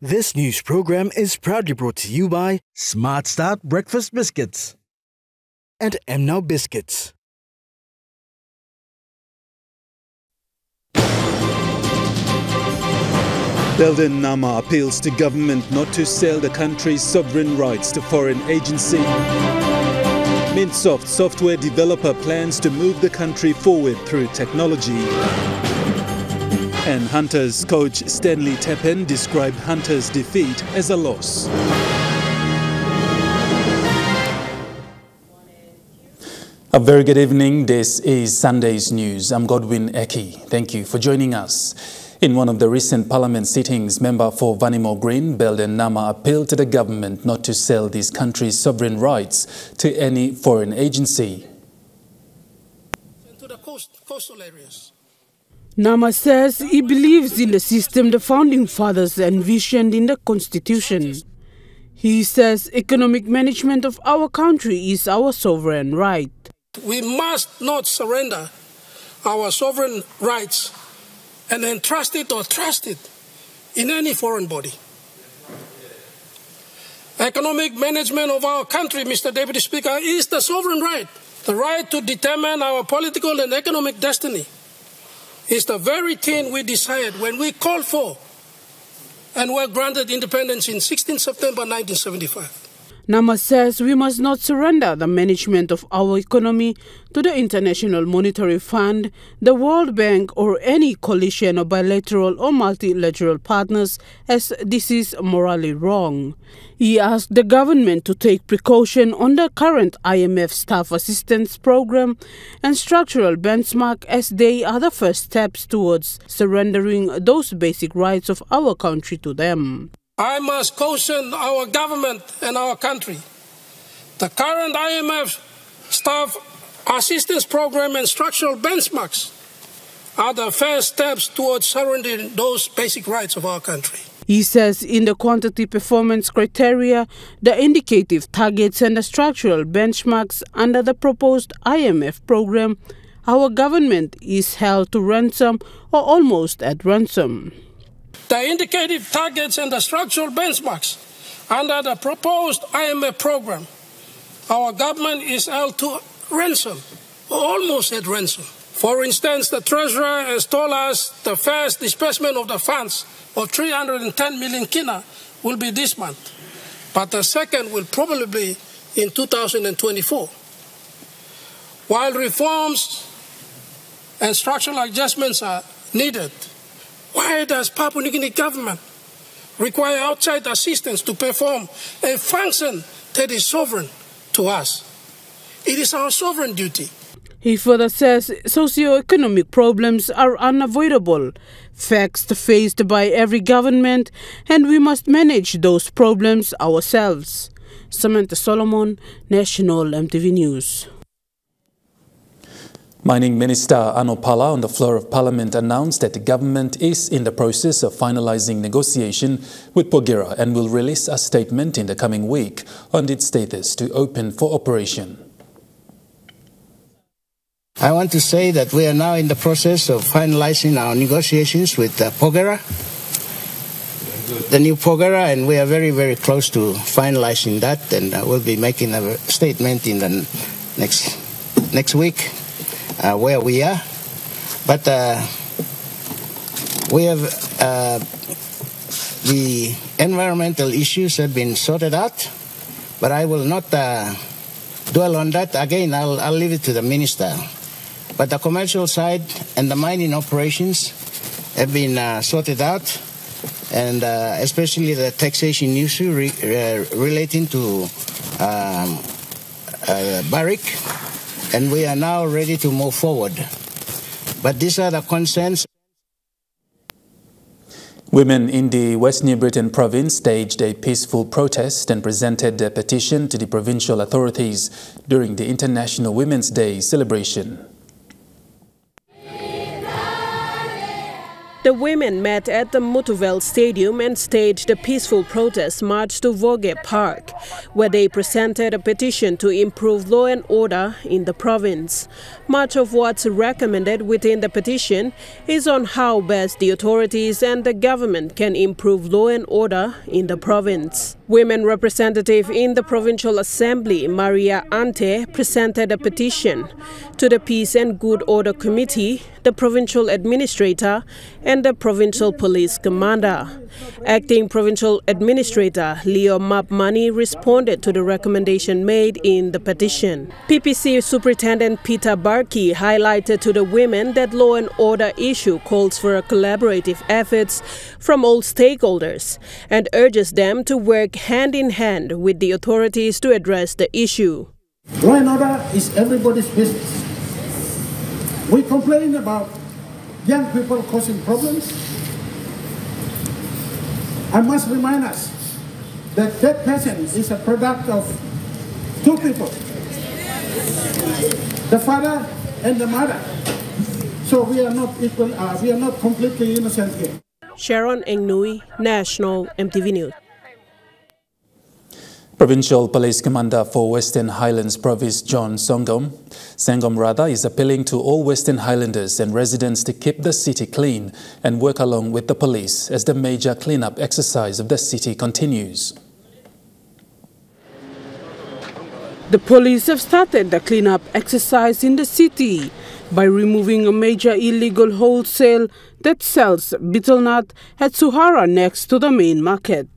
This news program is proudly brought to you by Smart Start Breakfast Biscuits and Now Biscuits. Belden Nama appeals to government not to sell the country's sovereign rights to foreign agency. Mintsoft software developer plans to move the country forward through technology. And Hunters coach Stanley Teppen described Hunters' defeat as a loss. A very good evening. This is Sunday's News. I'm Godwin Eki. Thank you for joining us. In one of the recent parliament sittings, member for Vanimo Green, Belden Nama, appealed to the government not to sell this country's sovereign rights to any foreign agency. To the coastal areas. Nama says he believes in the system the founding fathers envisioned in the Constitution. He says economic management of our country is our sovereign right. We must not surrender our sovereign rights and entrust it or trust it in any foreign body. Economic management of our country, Mr. Deputy Speaker, is the sovereign right. The right to determine our political and economic destiny is the very thing we decided when we called for and were granted independence in 16 September 1975. Nama says we must not surrender the management of our economy to the International Monetary Fund, the World Bank, or any coalition of bilateral or multilateral partners, as this is morally wrong. He asked the government to take precaution on the current IMF staff assistance program and structural benchmark, as they are the first steps towards surrendering those basic rights of our country to them. I must caution our government and our country. The current IMF staff assistance program and structural benchmarks are the first steps towards surrendering those basic rights of our country. He says in the quantity performance criteria, the indicative targets and the structural benchmarks under the proposed IMF program, our government is held to ransom or almost at ransom. The indicative targets and the structural benchmarks under the proposed IMF program, our government is held to ransom, or almost at ransom. For instance, the Treasurer has told us the first disbursement of the funds of 310 million kina will be this month, but the second will probably be in 2024. While reforms and structural adjustments are needed, why does Papua New Guinea government require outside assistance to perform a function that is sovereign to us? It is our sovereign duty. He further says socio-economic problems are unavoidable, facts faced by every government, and we must manage those problems ourselves. Samantha Solomon, National EMTV News. Mining Minister Ano Pala on the floor of Parliament announced that the government is in the process of finalising negotiation with Porgera and will release a statement in the coming week on its status to open for operation. I want to say that we are now in the process of finalising our negotiations with Porgera, the new Porgera, and we are very, very close to finalising that, and we'll be making a statement in the next week. Where we are, but we have the environmental issues have been sorted out, but I will not dwell on that. Again, I'll leave it to the minister. But the commercial side and the mining operations have been sorted out, and especially the taxation issue relating to Barrick. And we are now ready to move forward. But these are the concerns. Women in the West New Britain province staged a peaceful protest and presented a petition to the provincial authorities during the International Women's Day celebration. The women met at the Mutuvel Stadium and staged a peaceful protest march to Voge Park, where they presented a petition to improve law and order in the province. Much of what's recommended within the petition is on how best the authorities and the government can improve law and order in the province. Women representative in the Provincial Assembly, Maria Ante, presented a petition to the Peace and Good Order Committee, the Provincial Administrator, and the Provincial Police Commander. Acting Provincial Administrator Leo Mapmani responded to the recommendation made in the petition. PPC Superintendent Peter Barkey highlighted to the women that law and order issue calls for a collaborative efforts from all stakeholders and urges them to work hand in hand with the authorities to address the issue. Law and order is everybody's business. We complain about young people causing problems. I must remind us that that person is a product of two people, the father and the mother. So we are not equal. We are not completely innocent here. Sharon Engnui, National EMTV News. Provincial Police Commander for Western Highlands Province John Sangom is appealing to all Western Highlanders and residents to keep the city clean and work along with the police as the major cleanup exercise of the city continues. The police have started the cleanup exercise in the city by removing a major illegal wholesale that sells betel nut at Suhara next to the main market.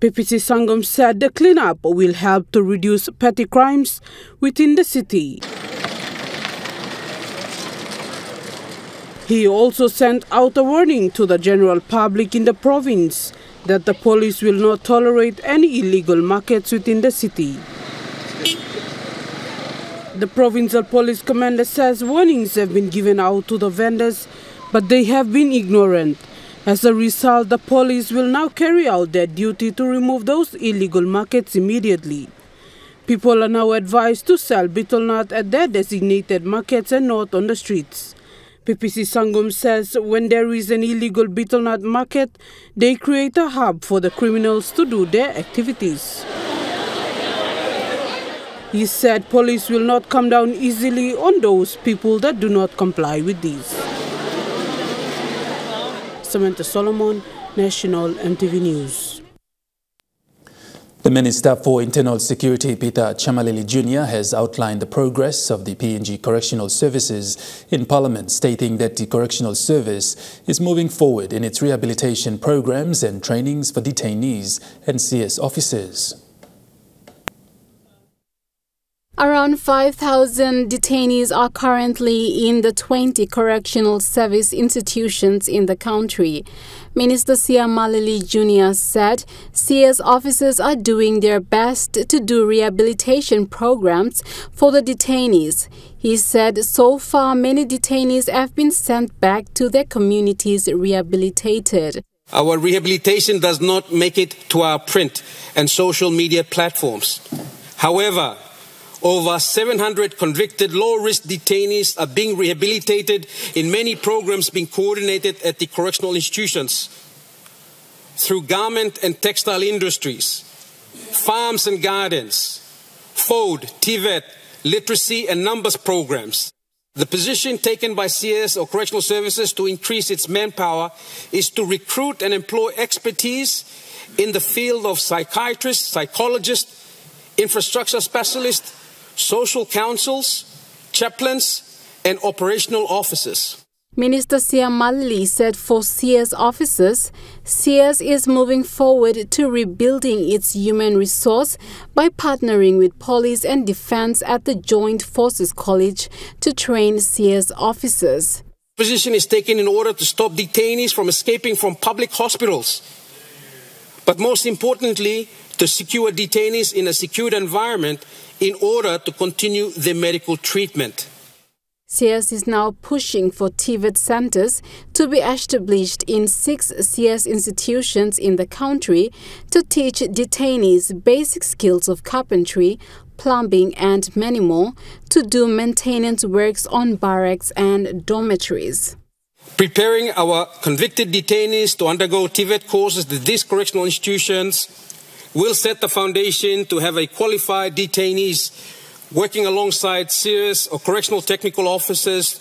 PPC Sangam said the cleanup will help to reduce petty crimes within the city. He also sent out a warning to the general public in the province that the police will not tolerate any illegal markets within the city. The provincial police commander says warnings have been given out to the vendors, but they have been ignorant. As a result, the police will now carry out their duty to remove those illegal markets immediately. People are now advised to sell betel nut at their designated markets and not on the streets. PPC Sangam says when there is an illegal betel nut market, they create a hub for the criminals to do their activities. He said police will not come down easily on those people that do not comply with these. Samantha Solomon, National EMTV News. The Minister for Internal Security, Peter Chamalili Jr., has outlined the progress of the PNG Correctional Services in Parliament, stating that the Correctional Service is moving forward in its rehabilitation programs and trainings for detainees and CS officers. Around 5,000 detainees are currently in the 20 correctional service institutions in the country. Minister Malili Jr. said CS officers are doing their best to do rehabilitation programs for the detainees. He said so far many detainees have been sent back to their communities rehabilitated. Our rehabilitation does not make it to our print and social media platforms. However, over 700 convicted low-risk detainees are being rehabilitated in many programs being coordinated at the correctional institutions through garment and textile industries, farms and gardens, food, TVET, literacy and numbers programs. The position taken by CS or Correctional Services to increase its manpower is to recruit and employ expertise in the field of psychiatrists, psychologists, infrastructure specialists, social councils, chaplains, and operational officers. Minister Malili said for CS officers, CS is moving forward to rebuilding its human resource by partnering with police and defense at the Joint Forces College to train CS officers. Position is taken in order to stop detainees from escaping from public hospitals, but most importantly, to secure detainees in a secured environment in order to continue their medical treatment. CS is now pushing for TVET centers to be established in 6 CS institutions in the country to teach detainees basic skills of carpentry, plumbing and many more to do maintenance works on barracks and dormitories. preparing our convicted detainees to undergo TVET courses at these correctional institutions will set the foundation to have a qualified detainees working alongside serious or correctional technical officers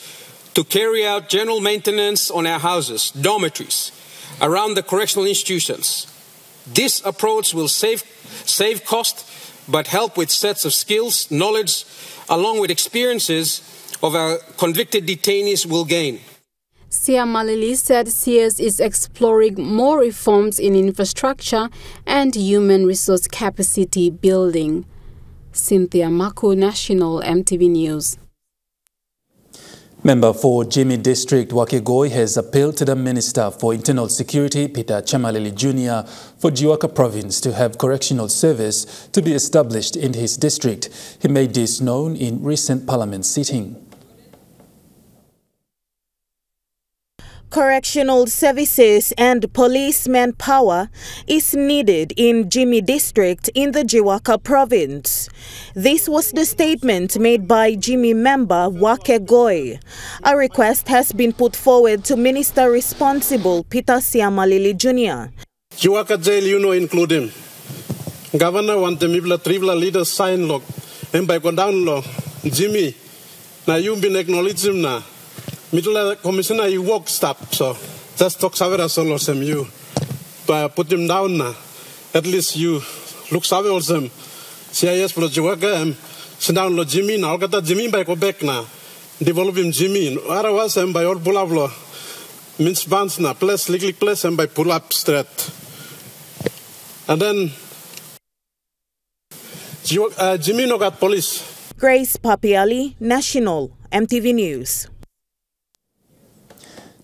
to carry out general maintenance on our houses, dormitories, around the correctional institutions. This approach will save cost, but help with sets of skills, knowledge, along with experiences of our convicted detainees will gain. Sia Malili said CS is exploring more reforms in infrastructure and human resource capacity building. Cynthia Mako, National EMTV News. Member for Jimmy District Wakegoi has appealed to the Minister for Internal Security, Peter Chamalili Jr., for Jiwaka Province to have correctional service to be established in his district. He made this known in recent Parliament sitting. Correctional services and police manpower is needed in Jimmy District in the Jiwaka Province. This was the statement made by Jimmy member Wakegoi. A request has been put forward to Minister responsible Peter Siamalili Jr. Jiwaka jail, include him. Governor want the tribal leaders sign log and by go down law. Jimmy, now you've been acknowledged him now. Middle commissioner, you work stop, so just talk savera solo sem you. But put him down now. At least you look savera sem. CIS pro Jiwaka sit down lo Jimmy now. Kata Jimmy by go back na. Develop him Jimmy. Arawas and by all pull up lo. Means bands na place legally place and by pull up straight. And then Jimmy no got police. Grace Papiali, National EMTV News.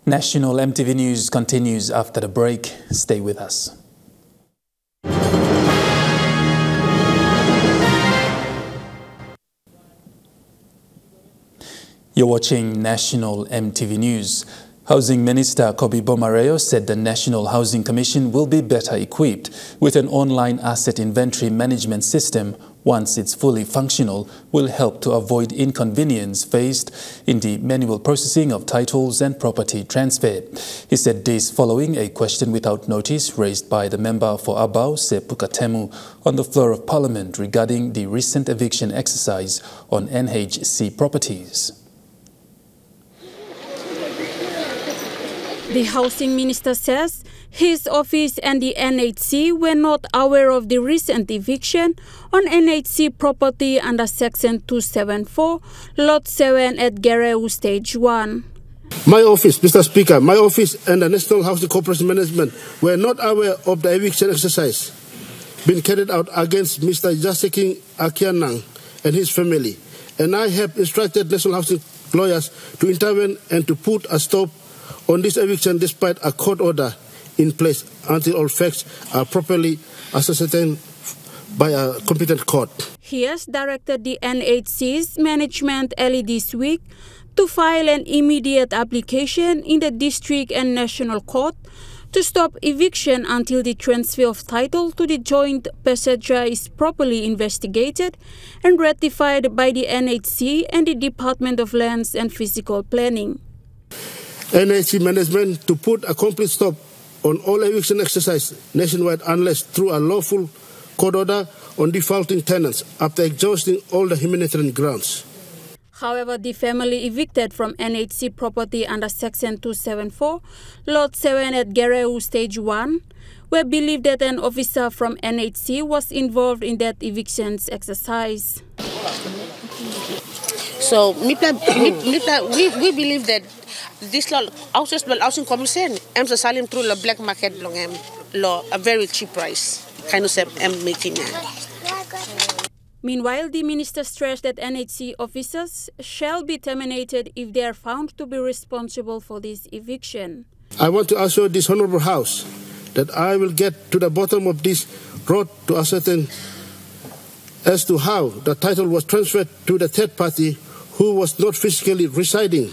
National EMTV News continues after the break. Stay with us. You're watching National EMTV News. Housing Minister Kobi Bomareo said the National Housing Commission will be better equipped with an online asset inventory management system once it's fully functional, will help to avoid inconvenience faced in the manual processing of titles and property transfer. He said this following a question without notice raised by the member for Abau, Sepukatemu, on the floor of Parliament regarding the recent eviction exercise on NHC properties. The Housing Minister says his office and the NHC were not aware of the recent eviction on NHC property under Section 274, Lot 7 at Gereu Stage 1. My office, Mr. Speaker, my office and the National Housing Corporation Management were not aware of the eviction exercise being carried out against Mr. Jaseking Akianang and his family. And I have instructed National Housing lawyers to intervene and to put a stop on this eviction despite a court order in place until all facts are properly ascertained by a competent court. He has directed the NHC's management early this week to file an immediate application in the District and National Court to stop eviction until the transfer of title to the joint passenger is properly investigated and ratified by the NHC and the Department of Lands and Physical Planning. NHC management to put a complete stop on all eviction exercise nationwide unless through a lawful court order on defaulting tenants after exhausting all the humanitarian grounds. However, the family evicted from NHC property under Section 274, Lot 7 at Gereu Stage 1, were believed that an officer from NHC was involved in that evictions exercise. So, we believe that this housing commission aims to sell him through the black market law a very cheap price. Kind of making. Meanwhile, the minister stressed that NHC officers shall be terminated if they are found to be responsible for this eviction. I want to assure this Honourable House that I will get to the bottom of this road to ascertain as to how the title was transferred to the third party who was not physically residing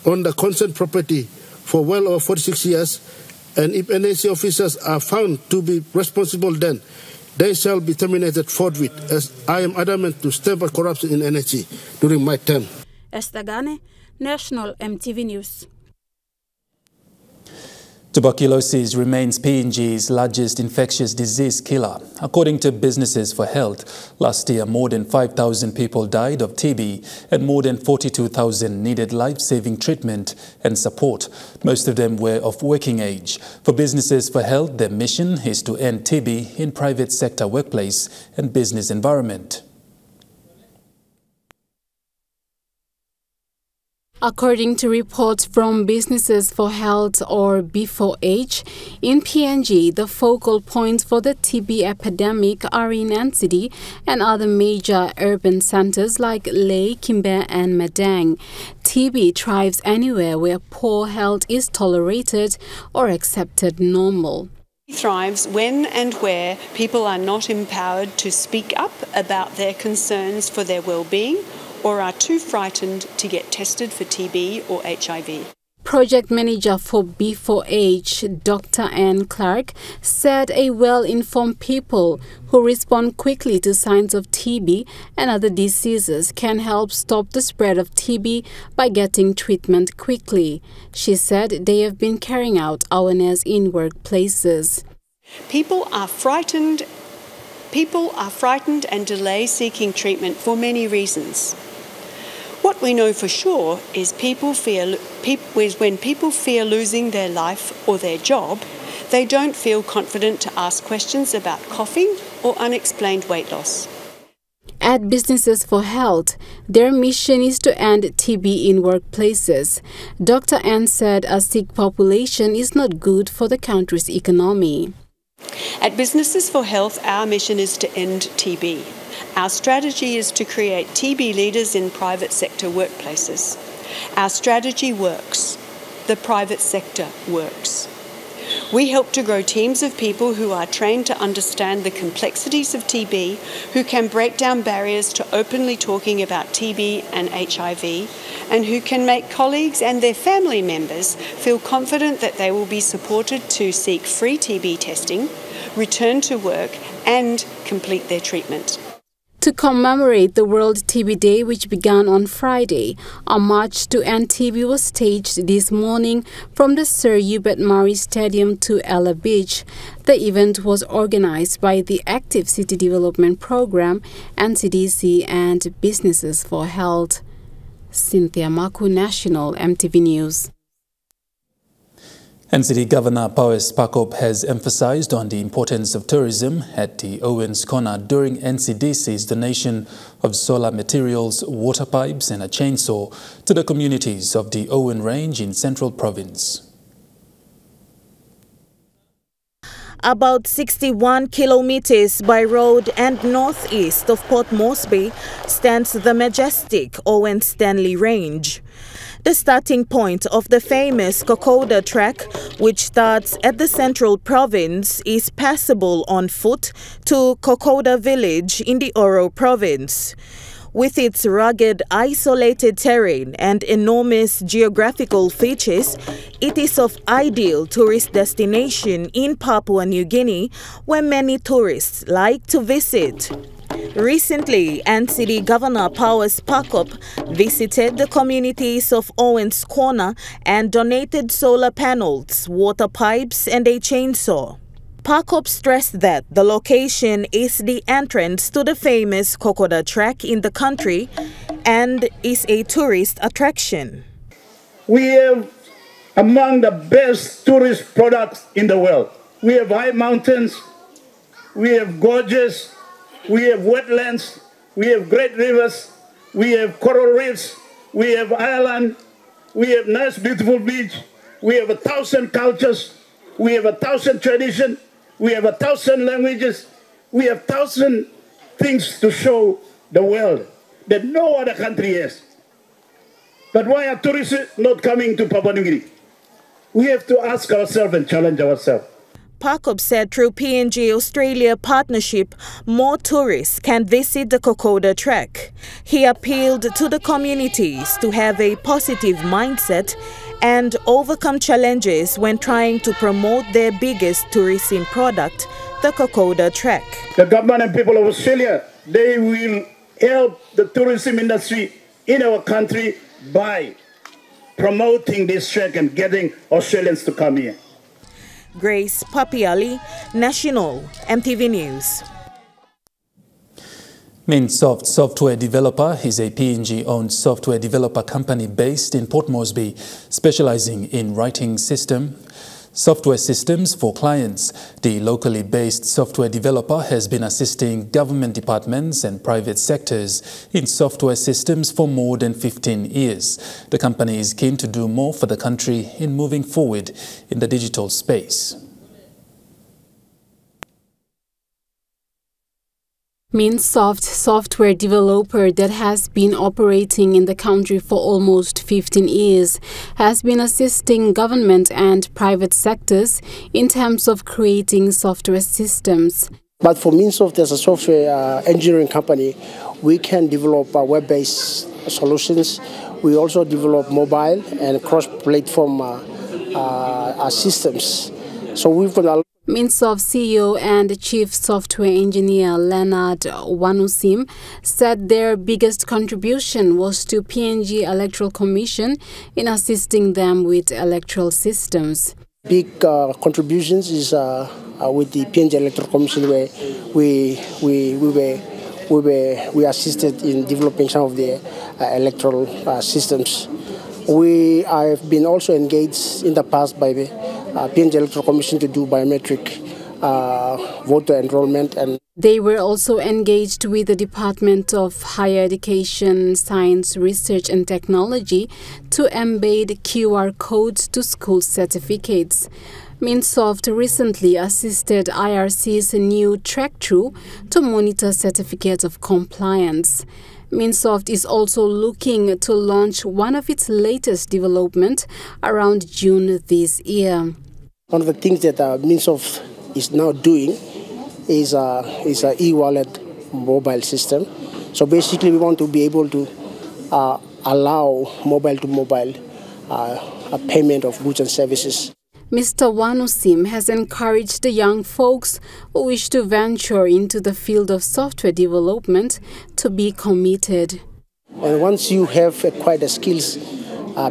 on the concerned property for well over 46 years, and if NHC officers are found to be responsible, then they shall be terminated forthwith, as I am adamant to stamp out corruption in NHC during my term. Esther Gane, National EMTV News. Tuberculosis remains PNG's largest infectious disease killer. According to Businesses for Health, last year more than 5,000 people died of TB and more than 42,000 needed life-saving treatment and support. Most of them were of working age. For Businesses for Health, their mission is to end TB in private sector workplace and business environment. According to reports from Businesses for Health or B4H, in PNG, the focal points for the TB epidemic are in NCD and other major urban centers like Leh, Kimbe and Madang. TB thrives anywhere where poor health is tolerated or accepted normal. Thrives when and where people are not empowered to speak up about their concerns for their well-being or are too frightened to get tested for TB or HIV. Project manager for B4H, Dr. Anne Clark, said a well-informed people who respond quickly to signs of TB and other diseases can help stop the spread of TB by getting treatment quickly. She said they have been carrying out awareness in workplaces. People are frightened and delay seeking treatment for many reasons. What we know for sure is when people fear losing their life or their job, they don't feel confident to ask questions about coughing or unexplained weight loss. At Businesses for Health, their mission is to end TB in workplaces. Dr. Ann said a sick population is not good for the country's economy. At Businesses for Health, our mission is to end TB. Our strategy is to create TB leaders in private sector workplaces. Our strategy works. The private sector works. We help to grow teams of people who are trained to understand the complexities of TB, who can break down barriers to openly talking about TB and HIV, and who can make colleagues and their family members feel confident that they will be supported to seek free TB testing, return to work, and complete their treatment. To commemorate the World TB Day, which began on Friday, a march to end TB was staged this morning from the Sir Hubert Murray Stadium to Ella Beach. The event was organized by the Active City Development Program, NCDC, and Businesses for Health. Cynthia Maku, National EMTV News. NCD Governor Powes Pakop has emphasized on the importance of tourism at the Owens Corner during NCDC's donation of solar materials, water pipes and a chainsaw to the communities of the Owen Range in Central Province. About 61 kilometers by road and northeast of Port Moresby stands the majestic Owen Stanley Range. The starting point of the famous Kokoda track, which starts at the Central Province, is passable on foot to Kokoda village in the Oro Province. With its rugged, isolated terrain and enormous geographical features, it is of ideal tourist destination in Papua New Guinea, where many tourists like to visit. Recently, NCD Governor Powes Pakop visited the communities of Owens Corner and donated solar panels, water pipes and a chainsaw. Pakop stressed that the location is the entrance to the famous Kokoda track in the country and is a tourist attraction. We have among the best tourist products in the world. We have high mountains, we have gorges, we have wetlands, we have great rivers, we have coral reefs, we have island, we have nice beautiful beach, we have 1,000 cultures, we have 1,000 traditions, we have 1,000 languages, we have 1,000 things to show the world that no other country has. But why are tourists not coming to Papua New Guinea? We have to ask ourselves and challenge ourselves. Pakop said through PNG-Australia partnership, more tourists can visit the Kokoda track. He appealed to the communities to have a positive mindset and overcome challenges when trying to promote their biggest tourism product, the Kokoda track. The government and people of Australia, they will help the tourism industry in our country by promoting this track and getting Australians to come here. Grace Papiali, National EMTV News. Minsoft Software Developer is a PNG-owned software developer company based in Port Moresby, specializing in writing software systems for clients. The locally based software developer has been assisting government departments and private sectors in software systems for more than 15 years. The company is keen to do more for the country in moving forward in the digital space. Minsoft software developer that has been operating in the country for almost 15 years has been assisting government and private sectors in terms of creating software systems. But for Minsoft as a software engineering company, we can develop web-based solutions. We also develop mobile and cross-platform systems. So we've got a Minsoft CEO and Chief Software Engineer Leonard Wanusim said their biggest contribution was to PNG Electoral Commission in assisting them with electoral systems. Big contributions is with the PNG Electoral Commission, where we assisted in developing some of the electoral systems. We have been also engaged in the past by the PNG Electoral Commission to do biometric voter enrollment. And they were also engaged with the Department of Higher Education, Science, Research and Technology to embed QR codes to school certificates. Minsoft recently assisted IRC's new track-through to monitor certificates of compliance. Minsoft is also looking to launch one of its latest development around June this year. One of the things that Minsoft is now doing is an e-wallet mobile system. So basically we want to be able to allow mobile-to-mobile payment of goods and services. Mr. Wanusim has encouraged the young folks who wish to venture into the field of software development to be committed. And once you have acquired the skills,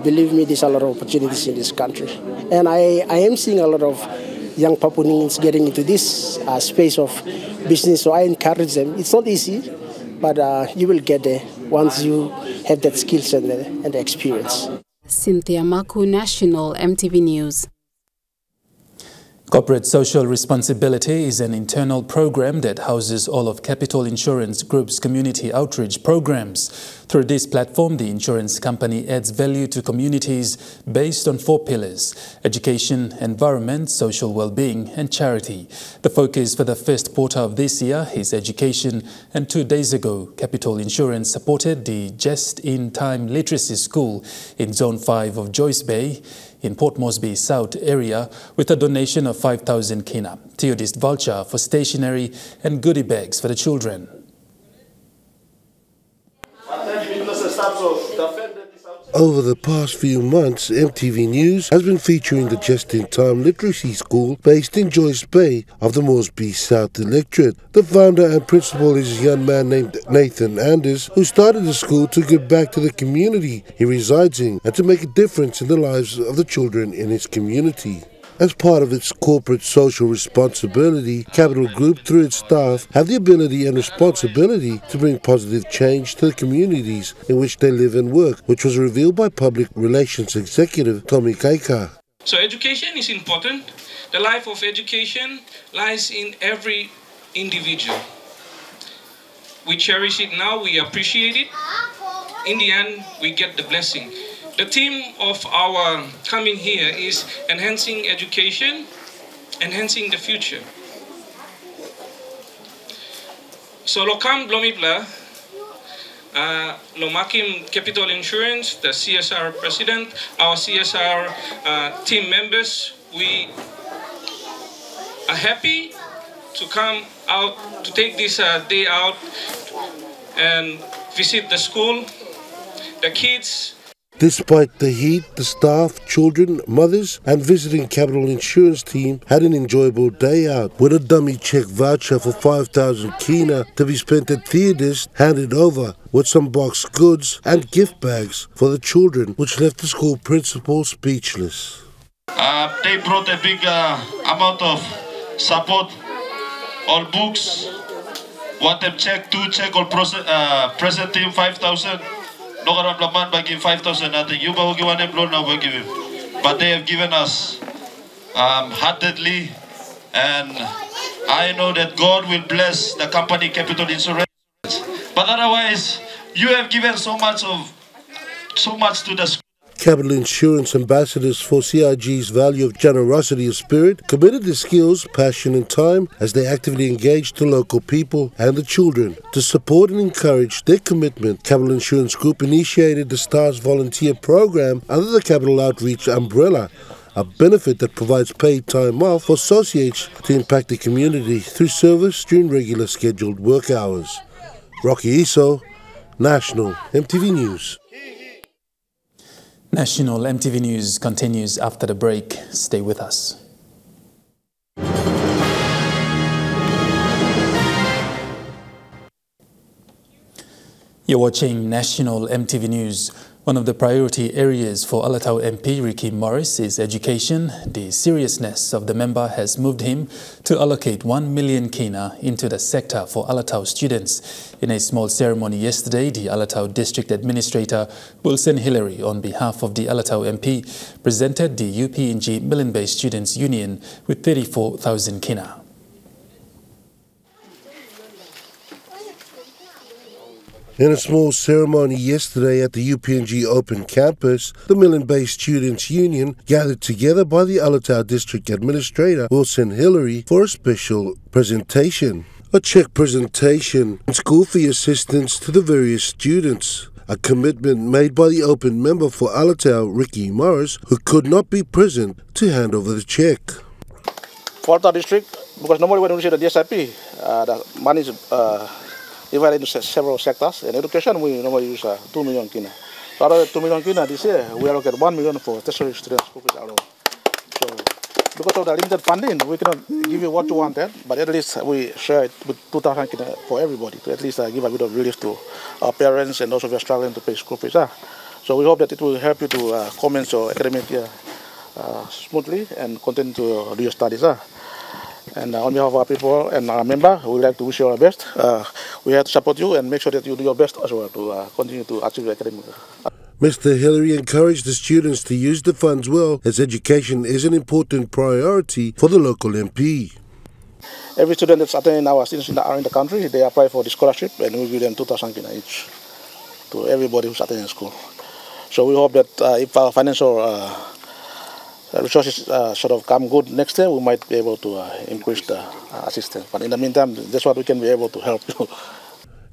believe me, there's a lot of opportunities in this country. And I am seeing a lot of young Papuans getting into this space of business, so I encourage them. It's not easy, but you will get there once you have that skills and the experience. Cynthia Maku, National EMTV News. Corporate Social Responsibility is an internal program that houses all of Capital Insurance Group's community outreach programs. Through this platform, the insurance company adds value to communities based on 4 pillars: education, environment, social well-being and charity. The focus for the first quarter of this year is education, and 2 days ago, Capital Insurance supported the Just-in-Time Literacy School in Zone 5 of Joyce Bay in Port Moresby South area with a donation of 5,000 kina, Theodist voucher for stationery and goodie bags for the children. Over the past few months, EMTV News has been featuring the Just-in-Time Literacy School based in Joyce Bay of the Moresby South Electorate. The founder and principal is a young man named Nathan Anders, who started the school to give back to the community he resides in and to make a difference in the lives of the children in his community. As part of its corporate social responsibility, Capital Group, through its staff, have the ability and responsibility to bring positive change to the communities in which they live and work, which was revealed by Public Relations Executive Tommy Kaika. So education is important. The life of education lies in every individual. We cherish it now, we appreciate it. In the end, we get the blessing. The theme of our coming here is enhancing education, enhancing the future. So lokam blomibla, lomakim Capital Insurance, the CSR president, our CSR team members, we are happy to come out, to take this day out and visit the school, the kids. Despite the heat, the staff, children, mothers and visiting Capital Insurance team had an enjoyable day out with a dummy check voucher for 5,000 kina to be spent at Theodist handed over with some boxed goods and gift bags for the children, which left the school principal speechless. They brought a big amount of support. All books, want them check, two check, all present team 5,000. No man by give 5,000, nothing. You will give one employee now will give him. But they have given us heartedly, and I know that God will bless the company Capital Insurance. But otherwise, you have given so much to the school. Capital Insurance ambassadors for CIG's value of generosity of spirit committed their skills, passion and time as they actively engaged the local people and the children. To support and encourage their commitment, Capital Insurance Group initiated the STARS volunteer program under the Capital Outreach umbrella, a benefit that provides paid time off for associates to impact the community through service during regular scheduled work hours. Rocky Iso, National EMTV News. National EMTV News continues after the break. Stay with us. You're watching National EMTV News. One of the priority areas for Alatau MP Ricky Morris is education. The seriousness of the member has moved him to allocate 1 million kina into the sector for Alatau students. In a small ceremony yesterday, the Alatau District Administrator Wilson Hillary, on behalf of the Alatau MP, presented the UPNG Milne Students Union with 34,000 kina. In a small ceremony yesterday at the UPNG Open Campus, the Milne Students Union gathered together by the Alatau District Administrator Wilson Hillary for a special presentation. A check presentation and school fee assistance to the various students. A commitment made by the Open member for Alatau, Ricky Morris, who could not be present to hand over the check. For Alatau District, because normally when we see the DSIP, the money is divided into several sectors. In education, we normally use 2 million kina. So out of the 2 million kina this year, we allocate 1 million for tertiary students school fees alone. So because of the limited funding, we cannot give you what you wanted, but at least we share it with 2,000 kina for everybody to at least give a bit of relief to our parents and those who are struggling to pay school fees. So we hope that it will help you to commence your academic year smoothly and continue to do your studies. And on behalf of our people and our member, we would like to wish you all the best. We have to support you and make sure that you do your best as well to continue to achieve your academic. Mr. Hillary encouraged the students to use the funds well, as education is an important priority for the local MP. Every student that's attending our students are in the country, they apply for the scholarship, and we give them 2,000 kina each to everybody who's attending school. So we hope that if our financial resources sort of come good next year, we might be able to increase the assistance. But in the meantime, that's what we can be able to help you.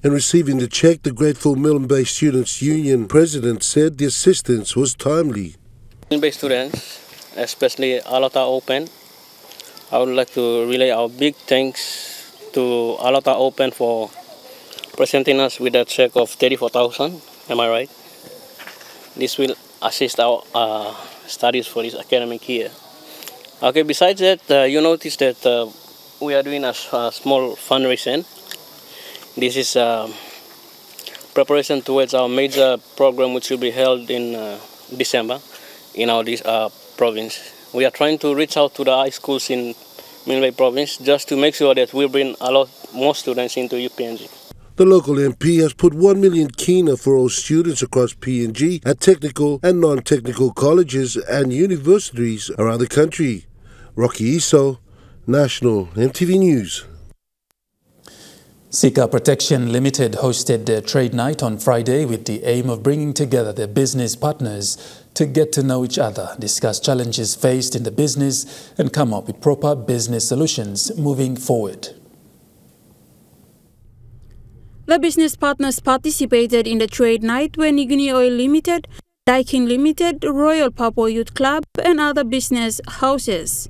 In receiving the check, the grateful Milne Students Union president said the assistance was timely. Milne students, especially Alatau Open, I would like to relay our big thanks to Alatau Open for presenting us with a check of 34,000. Am I right? This will assist our studies for this academic year. Okay, besides that, you notice that we are doing a small fundraising. This is preparation towards our major program, which will be held in December in our province. We are trying to reach out to the high schools in Milne province just to make sure that we bring a lot more students into UPNG. The local MP has put 1 million kina for all students across PNG at technical and non-technical colleges and universities around the country. Rocky Iso, National EMTV News. Sika Protection Limited hosted their trade night on Friday with the aim of bringing together their business partners to get to know each other, discuss challenges faced in the business, and come up with proper business solutions moving forward. The business partners participated in the trade night were Niguni Oil Limited, Daikin Limited, Royal Papua Youth Club, and other business houses.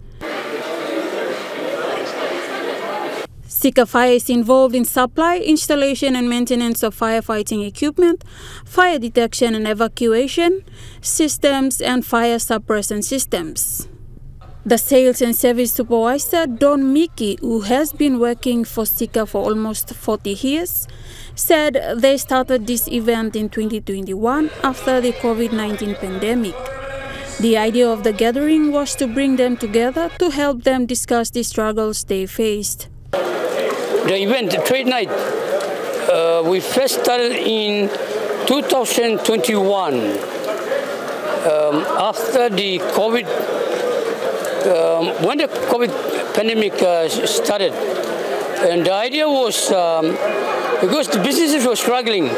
Sika Fire is involved in supply, installation and maintenance of firefighting equipment, fire detection and evacuation systems, and fire suppression systems. The sales and service supervisor, Don Miki, who has been working for Sika for almost 40 years, said they started this event in 2021 after the COVID-19 pandemic. The idea of the gathering was to bring them together to help them discuss the struggles they faced. The event, the trade night, we first started in 2021. After the COVID, when the COVID pandemic started, and the idea was because the businesses were struggling,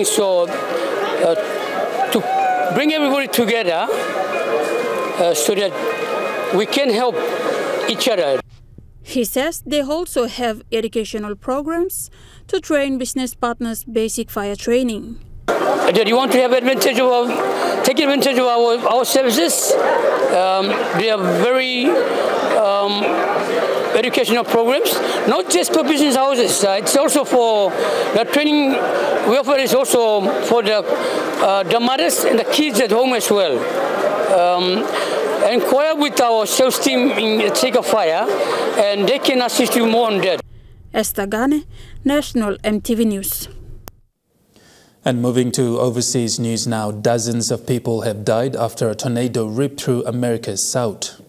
so to bring everybody together so that we can help each other. He says they also have educational programs to train business partners basic fire training. That you want to have advantage of take advantage of our services. They are very educational programs, not just for business houses. It's also for the training we offer is also for the mothers and the kids at home as well. Inquire with our sales team in Take a Fire, and they can assist you more on that. Esther Gane, National EMTV News. And moving to overseas news now, dozens of people have died after a tornado ripped through America's south.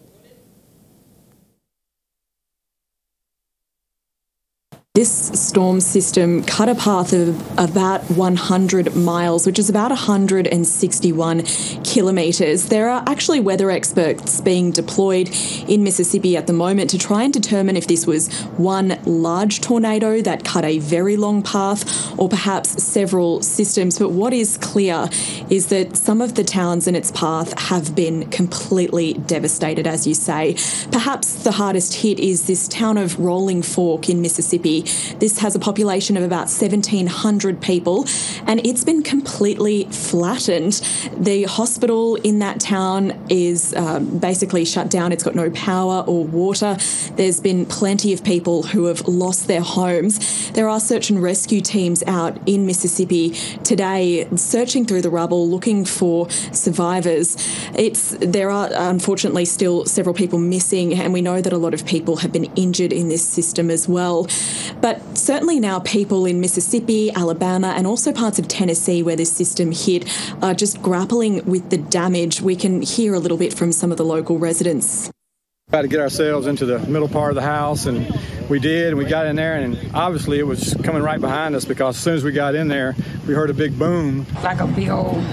This storm system cut a path of about 100 miles, which is about 161 kilometres. There are actually weather experts being deployed in Mississippi at the moment to try and determine if this was one large tornado that cut a very long path or perhaps several systems. But what is clear is that some of the towns in its path have been completely devastated, as you say. Perhaps the hardest hit is this town of Rolling Fork in Mississippi. This has a population of about 1,700 people, and it's been completely flattened. The hospital in that town is basically shut down. It's got no power or water. There's been plenty of people who have lost their homes. There are search and rescue teams out in Mississippi today searching through the rubble, looking for survivors. There are unfortunately still several people missing, and we know that a lot of people have been injured in this system as well. But certainly now people in Mississippi, Alabama, and also parts of Tennessee where this system hit are just grappling with the damage. We can hear a little bit from some of the local residents. Tried to get ourselves into the middle part of the house, and we did, and we got in there, and obviously it was coming right behind us because as soon as we got in there, we heard a big boom. Like a big old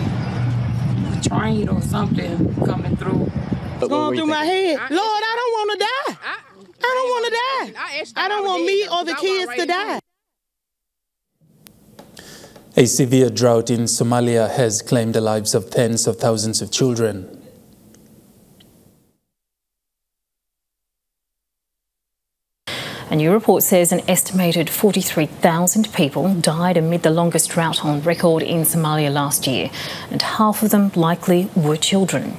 train or something coming through. It's going through my head. Lord, I don't want to die. I don't want to die. I don't want me or the kids to die. A severe drought in Somalia has claimed the lives of tens of thousands of children. A new report says an estimated 43,000 people died amid the longest drought on record in Somalia last year, and half of them likely were children.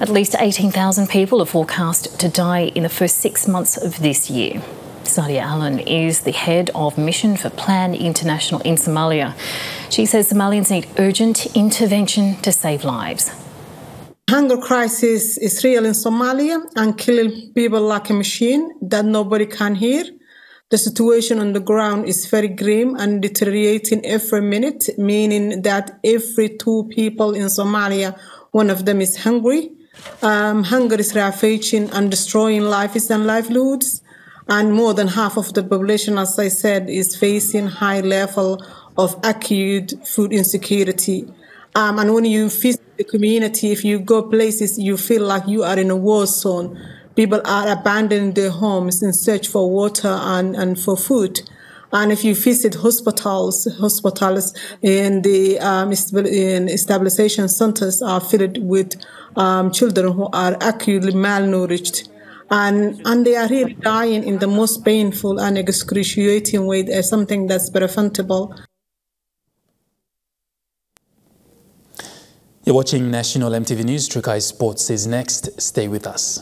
At least 18,000 people are forecast to die in the first 6 months of this year. Sadia Allen is the head of Mission for Plan International in Somalia. She says Somalians need urgent intervention to save lives. Hunger crisis is real in Somalia and killing people like a machine that nobody can hear. The situation on the ground is very grim and deteriorating every minute, meaning that every 2 people in Somalia, one of them is hungry. Hunger is ravaging and destroying lives and livelihoods, and more than half of the population, as I said, is facing high level of acute food insecurity. And when you visit the community, if you go places, you feel like you are in a war zone. People are abandoning their homes in search for water and for food. And if you visit hospitals and the stabilization centers are filled with children who are acutely malnourished. And they are really dying in the most painful and excruciating way. There's something that's preventable. You're watching National EMTV News. Trukai Sports is next. Stay with us.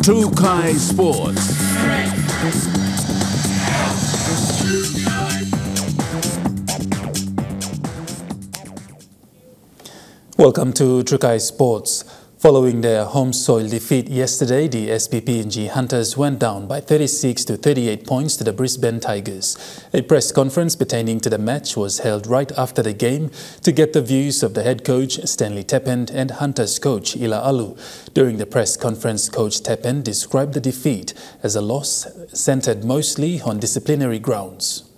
Trukai Sports. Welcome to Trukai Sports. Following their home soil defeat yesterday, the SPPNG Hunters went down by 36 to 38 points to the Brisbane Tigers. A press conference pertaining to the match was held right after the game to get the views of the head coach Stanley Tepend and Hunters coach Ila Alu. During the press conference, Coach Tepend described the defeat as a loss centered mostly on disciplinary grounds.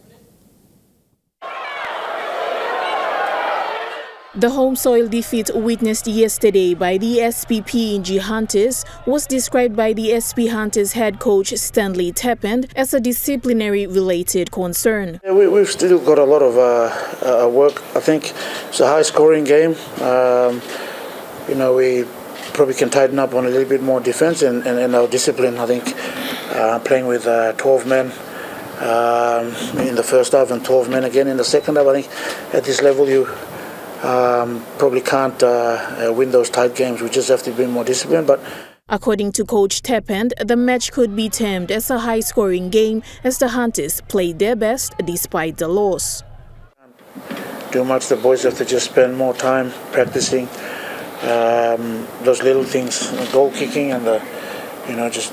The home soil defeat witnessed yesterday by the SPPNG Hunters was described by the SP Hunters head coach Stanley Tepend as a disciplinary-related concern. We've still got a lot of work. I think it's a high-scoring game. We probably can tighten up on a little bit more defense and our discipline. I think playing with 12 men in the first half and 12 men again in the second half. I think at this level you probably can't win those tight games. We just have to be more disciplined. But according to Coach Tepend, the match could be termed as a high-scoring game as the Hunters played their best despite the loss. Too much. The boys have to just spend more time practicing those little things, goal kicking and just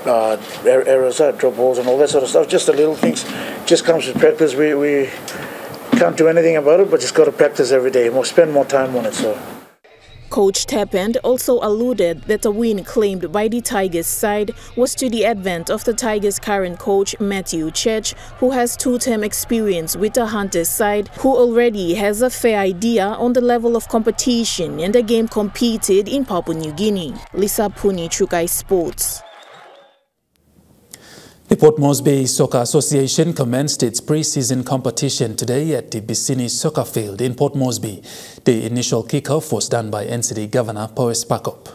errors, drop balls and all that sort of stuff. Just the little things. Just comes with practice. We can't do anything about it, but just got to practice every day. Spend more time on it. So, Coach Tepend also alluded that the win claimed by the Tigers side was to the advent of the Tigers' current coach Matthew Church, who has two-term experience with the Hunters side, who already has a fair idea on the level of competition and the game competed in Papua New Guinea. Lisa Puni, Trukai Sports. The Port Moresby Soccer Association commenced its pre-season competition today at the Bissini Soccer Field in Port Moresby. The initial kickoff was done by NCD Governor Powes Pakop.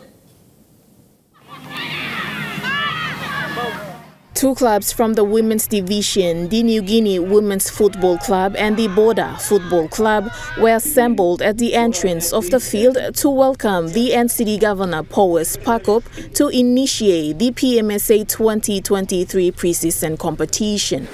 Two clubs from the women's division, the New Guinea Women's Football Club and the Border Football Club, were assembled at the entrance of the field to welcome the NCD Governor Powes Pakop to initiate the PMSA 2023 pre-season competition.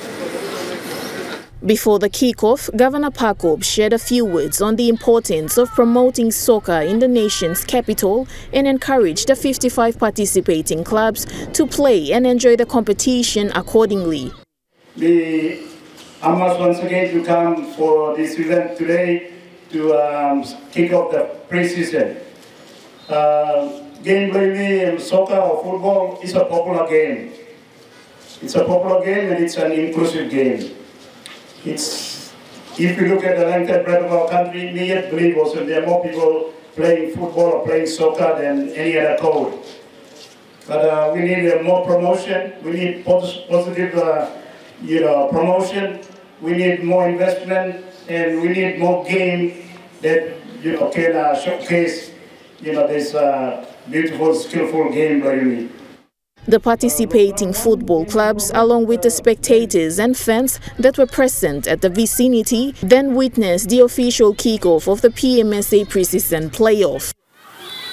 Before the kickoff, Governor Pakop shared a few words on the importance of promoting soccer in the nation's capital and encouraged the 55 participating clubs to play and enjoy the competition accordingly. I'm asked once again to come for this event today to kick off the pre-season. Game playing soccer or football is a popular game. It's a popular game and it's an inclusive game. If you look at the length and breadth of our country, we yet believe also there are more people playing football or playing soccer than any other code. But we need more promotion. We need positive, promotion. We need more investment, and we need more game that can showcase this beautiful, skillful game that you need. The participating football clubs, along with the spectators and fans that were present at the vicinity, then witnessed the official kickoff of the PMSA pre-season playoff.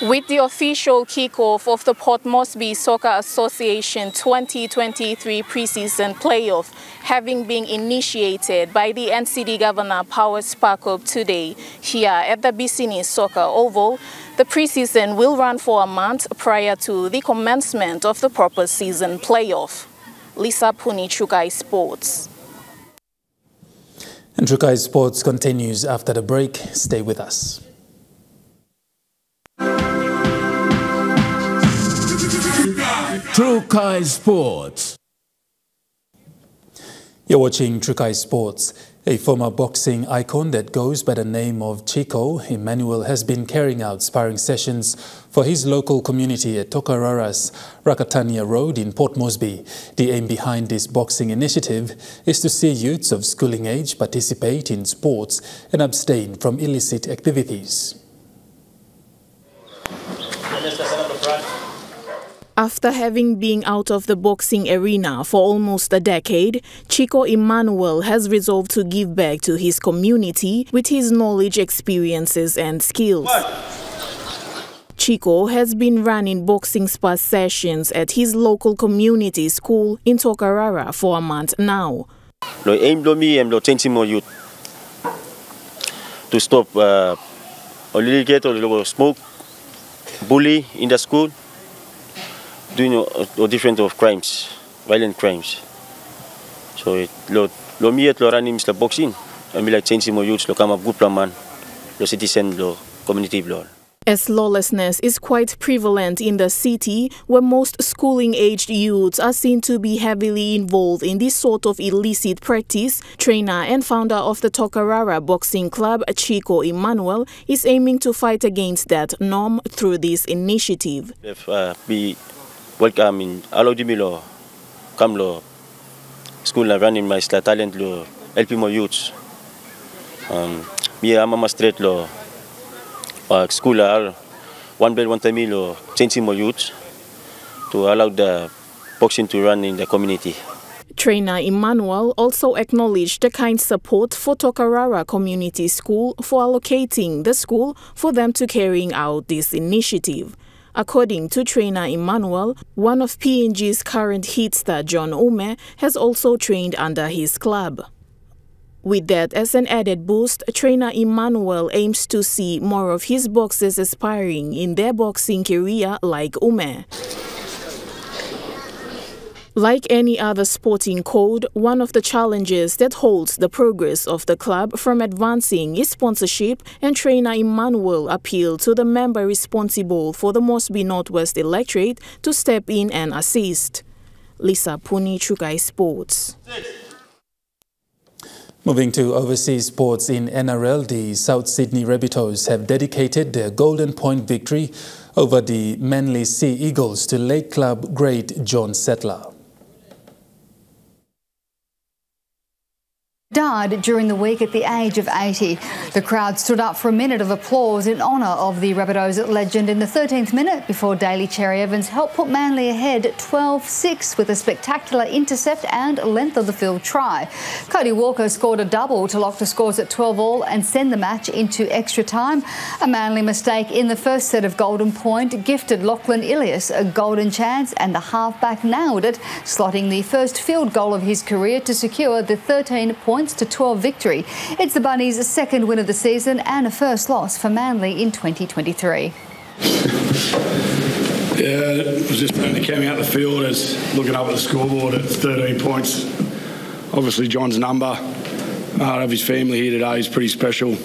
With the official kickoff of the Port Moresby Soccer Association 2023 pre-season playoff having been initiated by the NCD Governor Powes Pakop today here at the Bissini Soccer Oval, the pre-season will run for a month prior to the commencement of the proper season playoff. Lisa Puni, Trukai Sports. And Trukai Sports continues after the break. Stay with us. Trukai Sports. You're watching Trukai Sports. A former boxing icon that goes by the name of Chico, Emmanuel, has been carrying out sparring sessions for his local community at Tokarara's Rakatania Road in Port Moresby. The aim behind this boxing initiative is to see youths of schooling age participate in sports and abstain from illicit activities. After having been out of the boxing arena for almost a decade, Chico Emmanuel has resolved to give back to his community with his knowledge, experiences and skills. Chico has been running boxing spar sessions at his local community school in Tokarara for a month now. The aim of me is to change more youth to stop illegal smoke bully in the school, doing all different of crimes, violent crimes. So lo miet lo running Mr. Boxing, and me like changing more youths, lo come up good plan man, lo citizen, lo community lo. As lawlessness is quite prevalent in the city, where most schooling-aged youths are seen to be heavily involved in this sort of illicit practice, trainer and founder of the Tokarara Boxing Club, Chico Emmanuel, is aiming to fight against that norm through this initiative. If be welcome in allow me lo come lo school na running my talent lo help more youths. Me I'm a straight lo. School are one bed, one time or changing more youths to allow the boxing to run in the community. Trainer Emmanuel also acknowledged the kind support for Tokarara Community School for allocating the school for them to carrying out this initiative. According to trainer Emmanuel, one of PNG's current hit star John Ume has also trained under his club. With that as an added boost, trainer Emmanuel aims to see more of his boxers aspiring in their boxing career like Ume. Like any other sporting code, one of the challenges that holds the progress of the club from advancing is sponsorship, and trainer Emmanuel appealed to the member responsible for the Mosby Northwest electorate to step in and assist. Lisa Puni, Chukai Sports. Moving to overseas sports in NRL, the South Sydney Rabbitohs have dedicated their Golden Point victory over the Manly Sea Eagles to late club great John Settler. Died during the week at the age of 80. The crowd stood up for a minute of applause in honour of the Rabbitohs legend in the 13th minute before Daly Cherry Evans helped put Manly ahead 12-6 with a spectacular intercept and length of the field try. Cody Walker scored a double to lock the scores at 12-all and send the match into extra time. A Manly mistake in the first set of Golden Point gifted Lachlan Ilias a golden chance, and the halfback nailed it, slotting the first field goal of his career to secure the 13-point to 12 victory. It's the Bunnies' second win of the season and a first loss for Manly in 2023. It was just when it came out the field as looking up at the scoreboard at 13 points. Obviously John's number. To have his family here today is pretty special.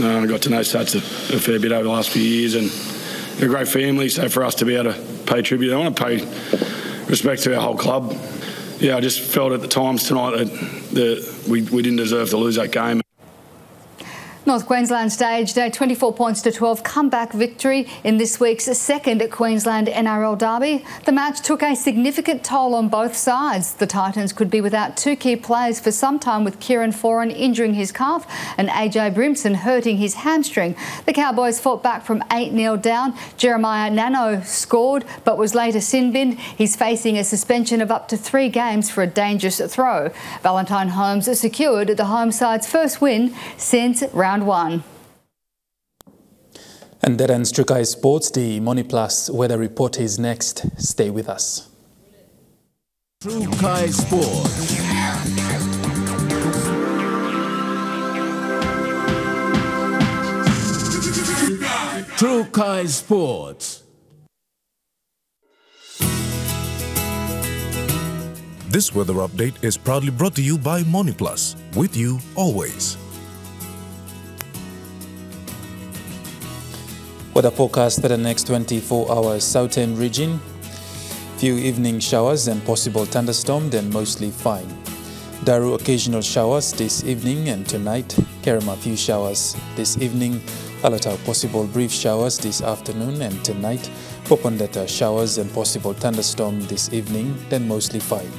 I got to know Sats a fair bit over the last few years, and they're a great family, so for us to be able to pay tribute, I want to pay respect to our whole club. Yeah, I just felt at the times tonight that we didn't deserve to lose that game. North Queensland staged a 24 points to 12 comeback victory in this week's second Queensland NRL derby. The match took a significant toll on both sides. The Titans could be without two key players for some time, with Kieran Foran injuring his calf and AJ Brimson hurting his hamstring. The Cowboys fought back from 8-0 down. Jeremiah Nano scored but was later sin-binned. He's facing a suspension of up to 3 games for a dangerous throw. Valentine Holmes secured the home side's first win since round 1. And that ends Trukai Sports. The Money Plus weather report is next. Stay with us. Trukai Sports. Trukai Sports. This weather update is proudly brought to you by Money Plus. With you always. Weather forecast for the next 24 hours. Southern region, few evening showers and possible thunderstorm, then mostly fine. Daru, occasional showers this evening and tonight. Kerema, few showers this evening. Alotau, possible brief showers this afternoon and tonight. Popondetta, showers and possible thunderstorm this evening, then mostly fine.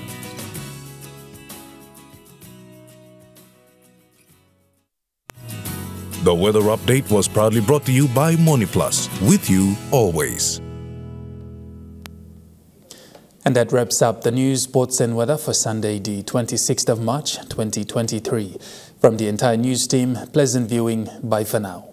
The weather update was proudly brought to you by Money Plus. With you always. And that wraps up the news, sports and weather for Sunday, the 26th of March, 2023. From the entire news team, pleasant viewing. Bye for now.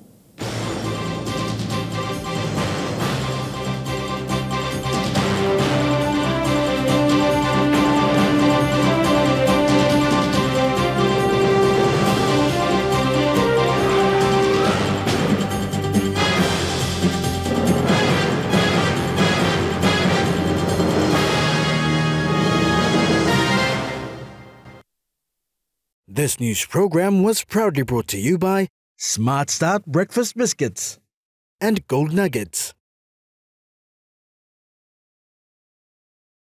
This news program was proudly brought to you by Smart Start Breakfast Biscuits and Gold Nuggets.